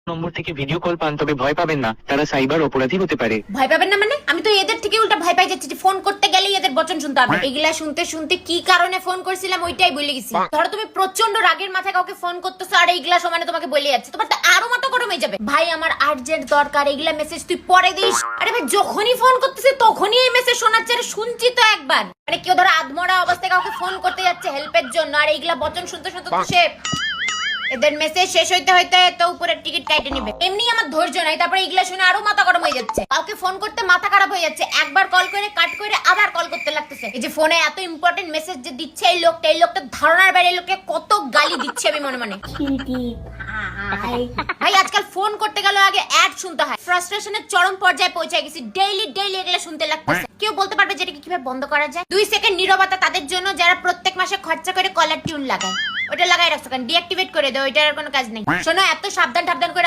নম্বর থেকে video call পান তবে ভয় পাবেন না, তারা সাইবার অপরাধী হতে পারে। ভয় পাবেন না মানে? আমি তো এদের থেকে উল্টা ভয় পাই যাচ্ছি যে ফোন করতে গেলেই এদের বচন শুনতে হবে। এগুলা শুনতে শুনতে কি কারণে ফোন করছিলাম ওইটাই বলে গেছি। ধরো তুমি প্রচন্ড রাগের মাথায় কাউকে ফোন করতেছো আর এইগুলা সমানে তোমাকে বলে যাচ্ছে, তোমার তো আরো মাথা গরম হয়ে যাবে। ভাই আমার আর্জেন্ট দরকার, এগুলা মেসেজ তুই পরে দিস। আরে ভাই যখনই ফোন করতেছি তখনই এই মেসেজ শোনাচ্ছে। আরে শুনছি তো একবার। মানে কেউ ধরো আধমরা অবস্থায় কাউকে ফোন করতে যাচ্ছে হেল্পের জন্য, আর এইগুলা বচন শুনতে শুনতে তো সে এদের মেসেজ শেষ হইতে হইতে তো উপরের টিকিট কাটে নেবে। এমনি আমার ধৈর্য নাই, তারপরে এগুলা শুনে আরো মাথা গরম হয়ে যাচ্ছে। কাউকে ফোন করতে মাথা খারাপ হয়ে যাচ্ছে, একবার কল করে কাট করে আবার কল করতে লাগতেছে। এই যে ফোনে এত ইম্পর্টেন্ট মেসেজ যে দিচ্ছে এই লোকটা ধারণার বাইরে লোককে কত গালি দিচ্ছে আমি মনে মনে। ভাই আজকাল ফোন করতে গেলে আগে অ্যাড শুনতে হয়। ফ্রাস্ট্রেশনের চরম পর্যায়ে পৌঁছে গেছি। ডেইলি এগুলা শুনতে লাগতেছে। কেউ বলতে পারবে যেটাকে কিভাবে বন্ধ করা যায়? 2 সেকেন্ড নীরবতা তাদের জন্য যারা প্রত্যেক মাসে খরচা করে কলার টিউন লাগায়। ওটা লাগাই রাখছো, কারণ ডিঅ্যাক্টিভেট করে দাও, ওইটার আর কোনো কাজ নেই। শোনো, এত সাবধান করে